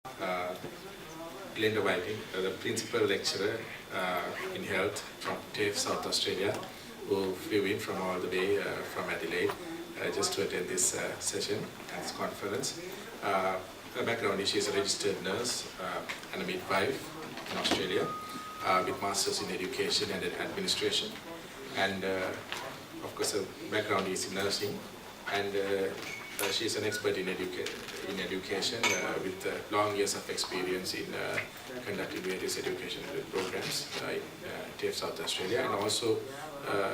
uh, Glenda, the principal lecturer in health from TAFE, South Australia, who flew in from all the way from Adelaide just to attend this session and this conference. Her background is she's a registered nurse and a midwife in Australia with masters in education and administration. And of course, her background is in nursing, and she's an expert in education with long years of experience in conducting various education programs in TAFE, South Australia, and also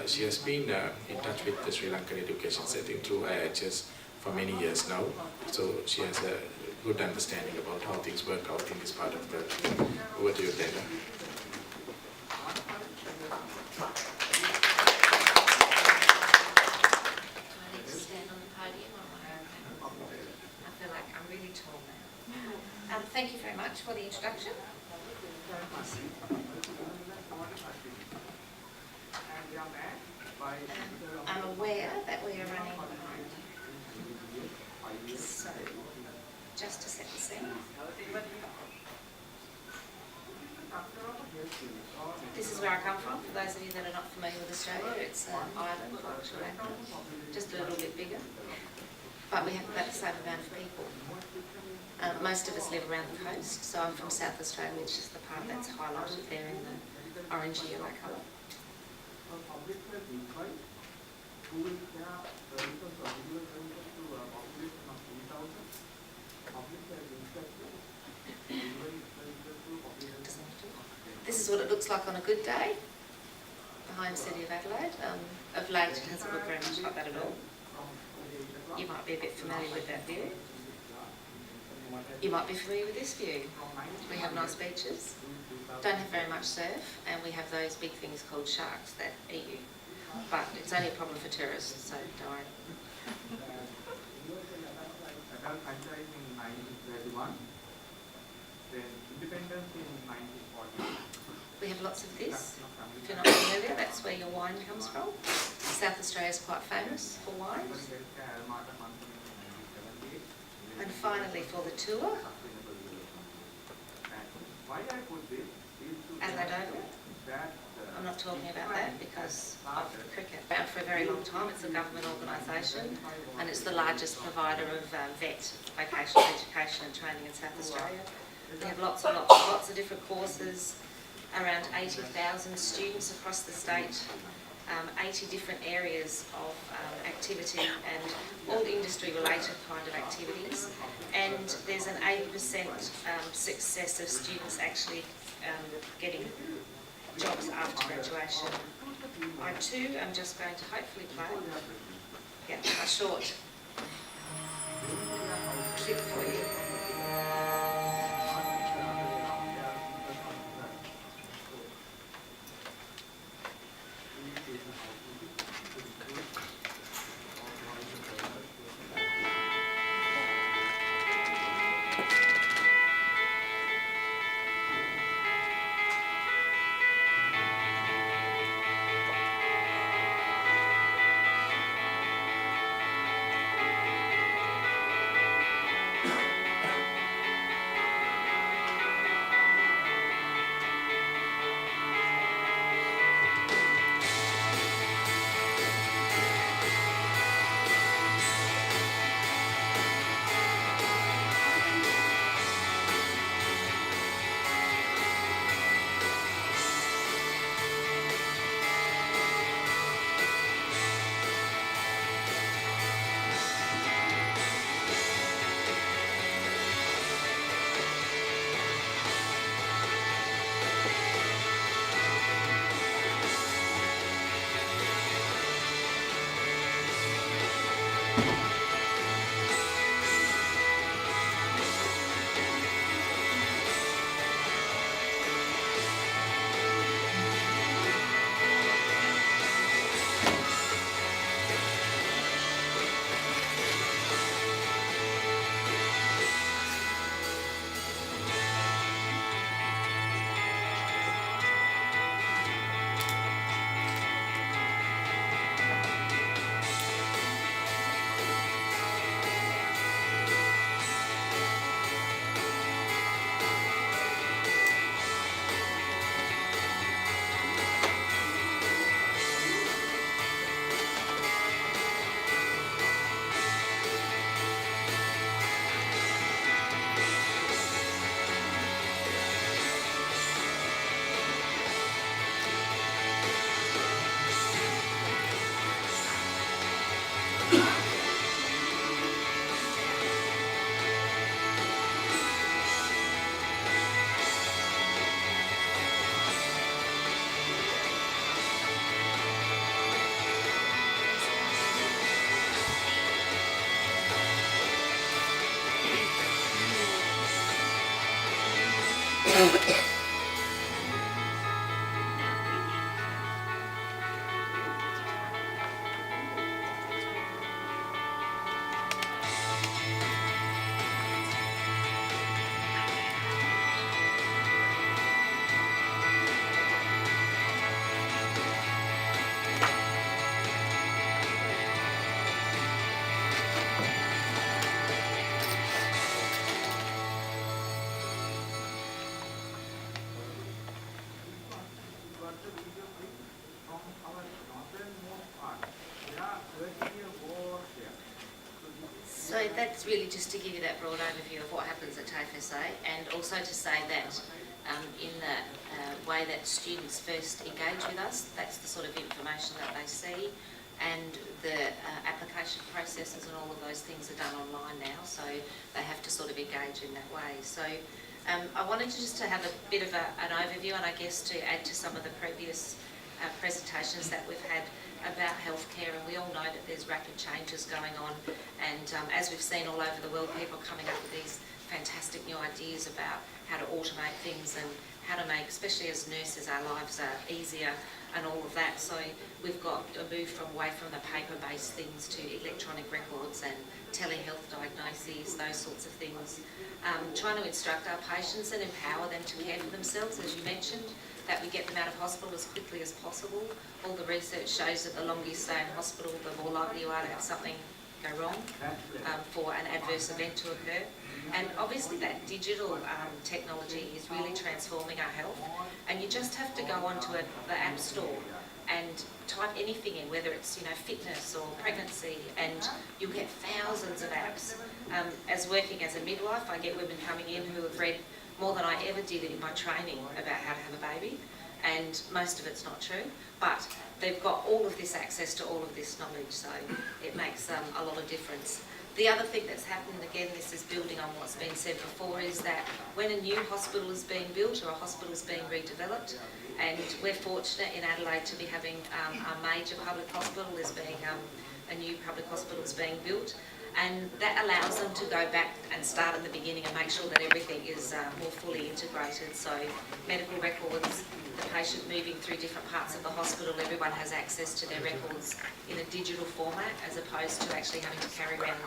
she has been in touch with the Sri Lankan education setting through IIHS for many years now, so she has a good understanding about how things work out in this part of the world. Over to you, Glenda. Thank you very much for the introduction. I'm aware that we are running behind. So, just to set the scene. This is where I come from. For those of you that are not familiar with Australia, it's an island like Sri Lanka, just a little bit bigger. But we have about the same amount of people. Most of us live around the coast, so I'm from South Australia, which is the part that's highlighted there in the orange yellow colour. This is what it looks like on a good day behind the city of Adelaide. Of late it hasn't looked very much like that at all. You might be a bit familiar with that view. You might be familiar with this view. We have nice beaches, don't have very much surf, and we have those big things called sharks that eat you. But it's only a problem for tourists, so don't worry. We have lots of this. If you're not familiar, that's where your wine comes from. South Australia is quite famous for wines. And finally, for the tour, Adelaide Oval. I'm not talking about that because of cricket. Around for a very long time. It's a government organisation, and it's the largest provider of vet, vocational education and training in South Australia. We have lots of different courses, around 80,000 students across the state. 80 different areas of activity and all industry related kind of activities, and there's an 80% success of students actually getting jobs after graduation. I too am just going to hopefully play a short clip for you. So that's really just to give you that broad overview of what happens at TAFE SA, and also to say that in the way that students first engage with us, that's the sort of information that they see, and the application processes and all of those things are done online now, so they have to sort of engage in that way. So I wanted just to have a bit of an overview, and I guess to add to some of the previous presentations that we've had about healthcare, and we all know that there's rapid changes going on, and as we've seen all over the world, people are coming up with these fantastic new ideas about how to automate things and how to make, especially as nurses, our lives are easier and all of that. So we've got a move away from the paper-based things to electronic records and telehealth diagnoses, those sorts of things. Trying to instruct our patients and empower them to care for themselves, as you mentioned, that we get them out of hospital as quickly as possible. All the research shows that the longer you stay in hospital, the more likely you are to have something go wrong for an adverse event to occur. And obviously that digital technology is really transforming our health, and you just have to go onto the App Store and type anything in, whether it's fitness or pregnancy, and you'll get thousands of apps. As working as a midwife, I get women coming in who have read more than I ever did in my training about how to have a baby, and most of it's not true, but they've got all of this access to all of this knowledge, so it makes a lot of difference. The other thing that's happened, again, this is building on what's been said before, is that when a new hospital is being built or a hospital is being redeveloped, and we're fortunate in Adelaide to be having a major public hospital, there's being a new public hospital is being built, and that allows them to go back and start at the beginning and make sure that everything is more fully integrated. So medical records, the patient moving through different parts of the hospital, everyone has access to their records in a digital format as opposed to actually having to carry around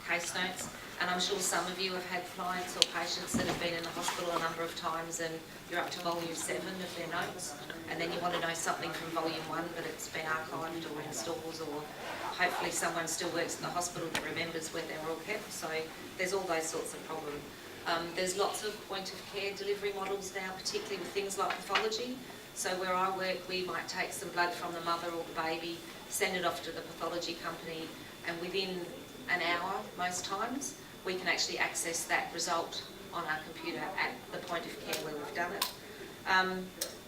case notes. And I'm sure some of you have had clients or patients that have been in the hospital a number of times, and you're up to volume 7 of their notes, and then you want to know something from volume 1, but it's been archived or in stores, or hopefully someone still works in the hospital that remembers where they were all kept. So there's all those sorts of problems. There's lots of point of care delivery models now, particularly with things like pathology. So where I work, we might take some blood from the mother or the baby, send it off to the pathology company, and within an hour, most times, we can actually access that result on our computer at the point of care where we've done it.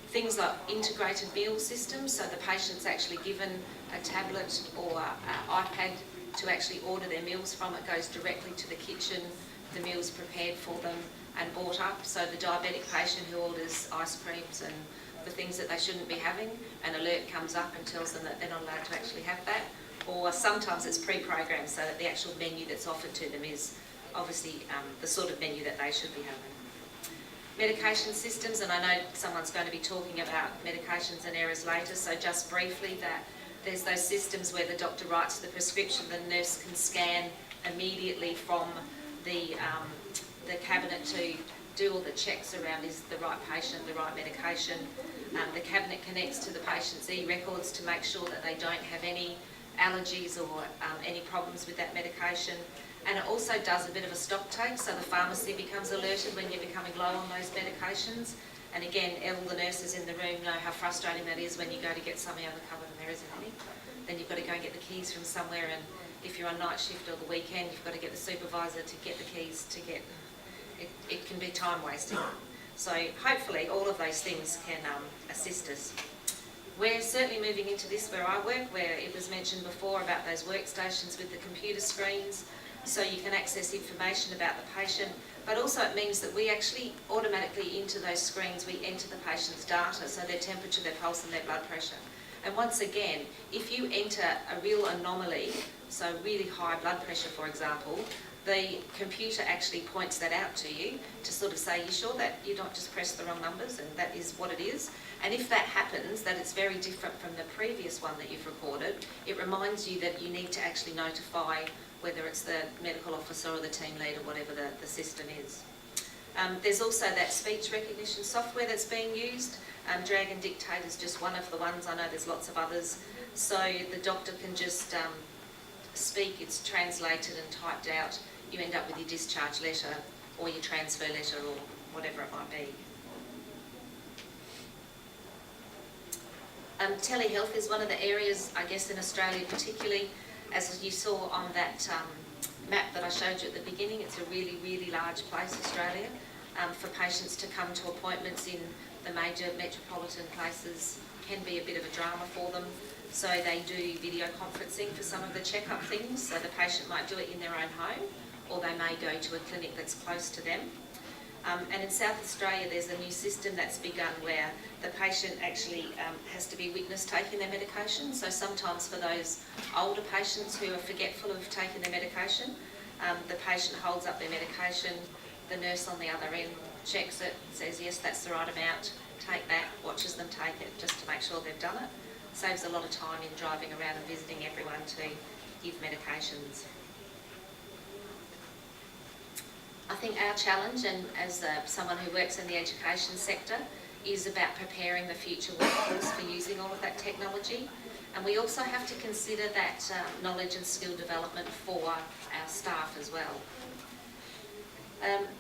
Things like integrated meal systems, so the patient's actually given a tablet or an iPad to actually order their meals from. It goes directly to the kitchen, the meal's prepared for them and brought up. So the diabetic patient who orders ice creams and the things that they shouldn't be having, an alert comes up and tells them that they're not allowed to actually have that. Or sometimes it's pre-programmed, so that the actual menu that's offered to them is obviously the sort of menu that they should be having. Medication systems, and I know someone's going to be talking about medications and errors later, so just briefly, that there's those systems where the doctor writes the prescription, the nurse can scan immediately from the cabinet to do all the checks around is the right patient, the right medication. The cabinet connects to the patient's e-records to make sure that they don't have any allergies or any problems with that medication. And it also does a bit of a stock take, so the pharmacy becomes alerted when you're becoming low on those medications. And again, all the nurses in the room know how frustrating that is when you go to get something out of the cupboard and there isn't any. Then you've got to go and get the keys from somewhere, and if you're on night shift or the weekend, you've got to get the supervisor to get the keys to get... It can be time wasting. So hopefully all of those things can assist us. We're certainly moving into this where I work, where it was mentioned before about those workstations with the computer screens, so you can access information about the patient, but also it means that we actually automatically into those screens, we enter the patient's data, so their temperature, their pulse and their blood pressure. And once again, if you enter a real anomaly, so really high blood pressure for example, the computer actually points that out to you to sort of say, you sure that you don't just press the wrong numbers and that is what it is? And if that happens, that it's very different from the previous one that you've recorded, it reminds you that you need to actually notify whether it's the medical officer or the team lead or whatever the system is. There's also that speech recognition software that's being used. Dragon Dictate is just one of the ones. I know there's lots of others. So the doctor can just speak, it's translated and typed out. You end up with your discharge letter or your transfer letter or whatever it might be. Telehealth is one of the areas, I guess, in Australia particularly, as you saw on that map that I showed you at the beginning. It's a really, really large place, Australia, for patients to come to appointments in the major metropolitan places can be a bit of a drama for them. So they do video conferencing for some of the checkup things. So the patient might do it in their own home, or they may go to a clinic that's close to them. And in South Australia, there's a new system that's begun where the patient actually has to be witnessed taking their medication. So sometimes for those older patients who are forgetful of taking their medication, the patient holds up their medication, the nurse on the other end checks it, says, yes, that's the right amount, take that, watches them take it just to make sure they've done it. Saves a lot of time in driving around and visiting everyone to give medications. I think our challenge, and as someone who works in the education sector, is about preparing the future workforce for using all of that technology. And we also have to consider that knowledge and skill development for our staff as well.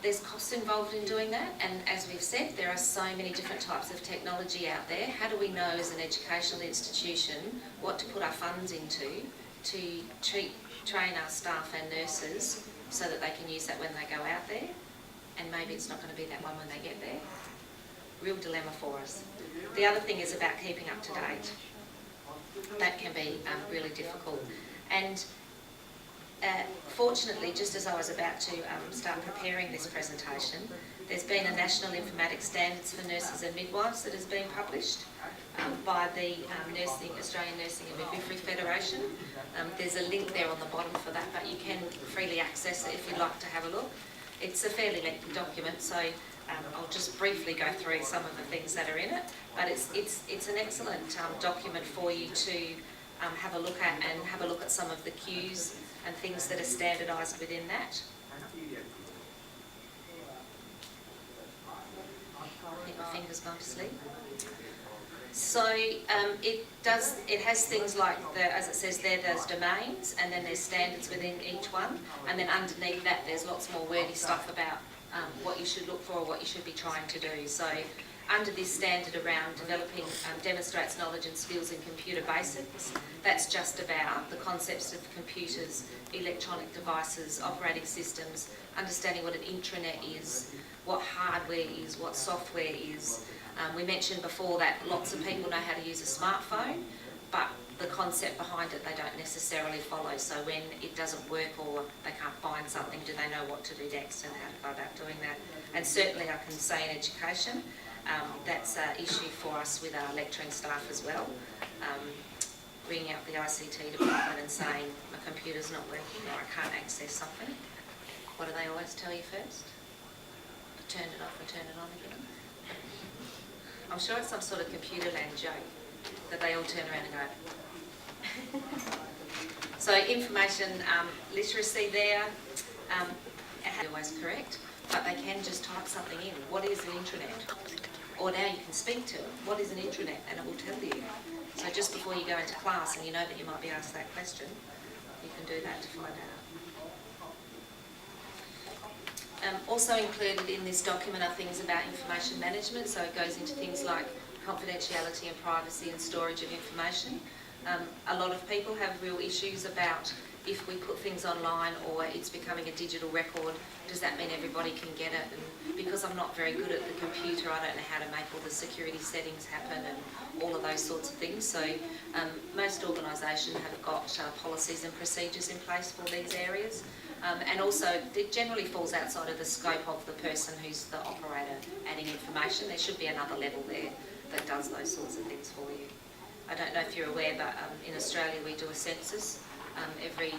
There's costs involved in doing that, and as we've said, there are so many different types of technology out there. How do we know as an educational institution what to put our funds into to train our staff and nurses so that they can use that when they go out there? And maybe it's not going to be that one when they get there. Real dilemma for us. The other thing is about keeping up to date. That can be really difficult. And fortunately, just as I was about to start preparing this presentation, there's been a National Informatics Standards for Nurses and Midwives that has been published by the Australian Nursing and Midwifery Federation. There's a link there on the bottom for that, but you can freely access it if you'd like to have a look. It's a fairly lengthy document, so I'll just briefly go through some of the things that are in it, but it's an excellent document for you to have a look at, and have a look at some of the cues and things that are standardised within that. I think my finger's gone to sleep. So it has things like, as it says there, there's domains, and then there's standards within each one, and then underneath that there's lots more wordy stuff about what you should look for or what you should be trying to do. So under this standard around developing, demonstrates knowledge and skills in computer basics, that's just about the concepts of computers, electronic devices, operating systems, understanding what an intranet is, what hardware is, what software is. We mentioned before that lots of people know how to use a smartphone, but the concept behind it they don't necessarily follow. So when it doesn't work or they can't find something, do they know what to do next and how to go about doing that? And certainly I can say in education, that's an issue for us with our lecturing staff as well. Ringing up the ICT department and saying, my computer's not working or I can't access something. What do they always tell you first? Turn it off and turn it on again. I'm sure it's some sort of computer land joke that they all turn around and go. So information literacy there, always correct, but they can just type something in. What is an intranet? Or now you can speak to it. What is an intranet? And it will tell you. So just before you go into class and you know that you might be asked that question, you can do that to find out. Also included in this document are things about information management, so it goes into things like confidentiality and privacy and storage of information. A lot of people have real issues about if we put things online or it's becoming a digital record, does that mean everybody can get it? And because I'm not very good at the computer, I don't know how to make all the security settings happen and all of those sorts of things. So most organisations have got policies and procedures in place for these areas. And also, it generally falls outside of the scope of the person who's the operator adding information. There should be another level there that does those sorts of things for you. I don't know if you're aware, but in Australia we do a census every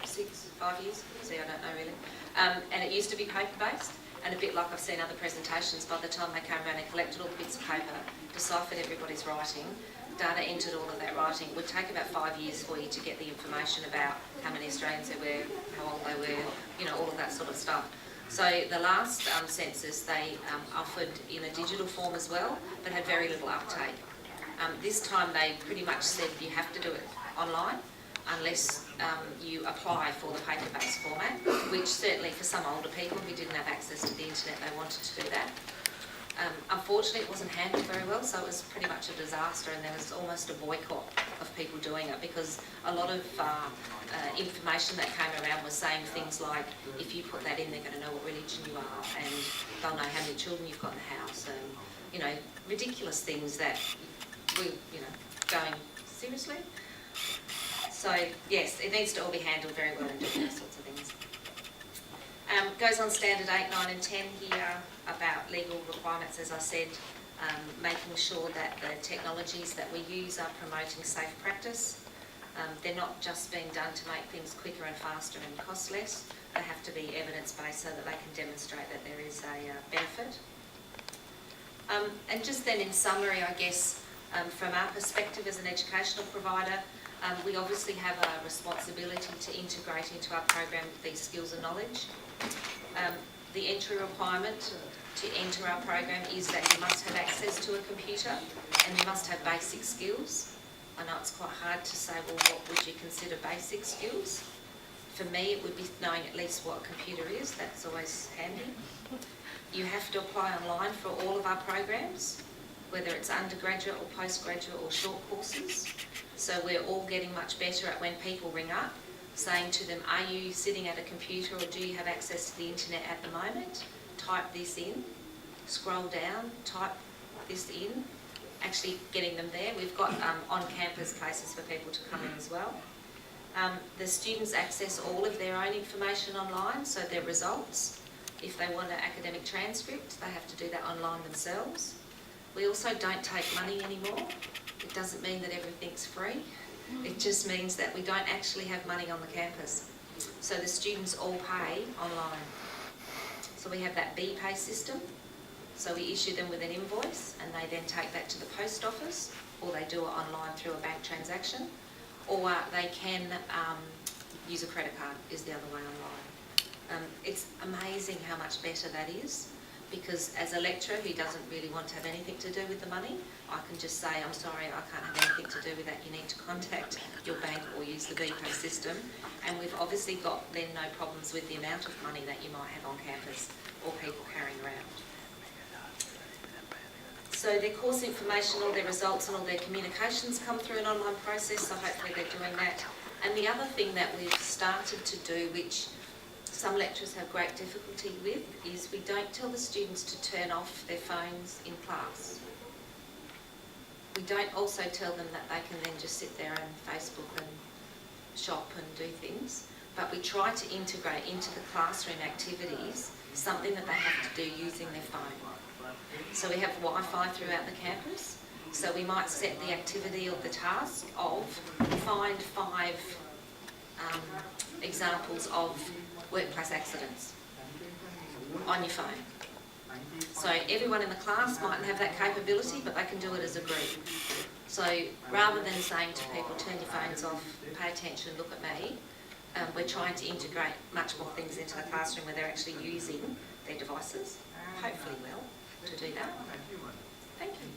5 years, see, I don't know really. And it used to be paper-based, and a bit like I've seen other presentations, by the time they came around and collected all the bits of paper, deciphered everybody's writing, data entered all of that writing, it would take about 5 years for you to get the information about how many Australians there were, how old they were, you know, all of that sort of stuff. So the last census they offered in a digital form as well, but had very little uptake. This time they pretty much said you have to do it online unless you apply for the paper-based format, which certainly for some older people who didn't have access to the internet, they wanted to do that. Unfortunately, it wasn't handled very well, so it was pretty much a disaster, and there was almost a boycott of people doing it because a lot of information that came around was saying things like, if you put that in, they're going to know what religion you are, and they'll know how many children you've got in the house, and, you know, ridiculous things that we, you know, going, seriously? So, yes, it needs to all be handled very well and doing those sorts of things. Goes on standard 8, 9 and 10 here about legal requirements, as I said, making sure that the technologies that we use are promoting safe practice. They're not just being done to make things quicker and faster and cost less. They have to be evidence-based so that they can demonstrate that there is a benefit. And just then in summary, I guess, from our perspective as an educational provider, we obviously have a responsibility to integrate into our program these skills and knowledge. The entry requirement to enter our program is that you must have access to a computer and you must have basic skills. I know it's quite hard to say, well, what would you consider basic skills? For me, it would be knowing at least what a computer is. That's always handy. You have to apply online for all of our programs, whether it's undergraduate or postgraduate or short courses. So we're all getting much better at when people ring up, saying to them, are you sitting at a computer or do you have access to the internet at the moment? Type this in, scroll down, type this in, actually getting them there. We've got on-campus places for people to come in as well. The students access all of their own information online, so their results. If they want an academic transcript, they have to do that online themselves. We also don't take money anymore. It doesn't mean that everything's free. It just means that we don't actually have money on the campus. So the students all pay online. So we have that BPay system. So we issue them with an invoice and they then take that to the post office, or they do it online through a bank transaction, or they can use a credit card is the other way online. It's amazing how much better that is, because as a lecturer who doesn't really want to have anything to do with the money, I can just say, I'm sorry, I can't have anything to do with that. You need to contact your bank or use the BPay system. And we've obviously got then no problems with the amount of money that you might have on campus or people carrying around. So their course information, all their results and all their communications come through an online process, so hopefully they're doing that. And the other thing that we've started to do, which some lecturers have great difficulty with, is we don't tell the students to turn off their phones in class. We don't also tell them that they can then just sit there and Facebook and shop and do things, but we try to integrate into the classroom activities something that they have to do using their phone. So we have Wi-Fi throughout the campus, so we might set the activity or the task of find 5 examples of workplace accidents on your phone. So everyone in the class mightn't have that capability, but they can do it as a group. So rather than saying to people, turn your phones off, pay attention, look at me, we're trying to integrate much more things into the classroom where they're actually using their devices, hopefully well, to do that. Thank you.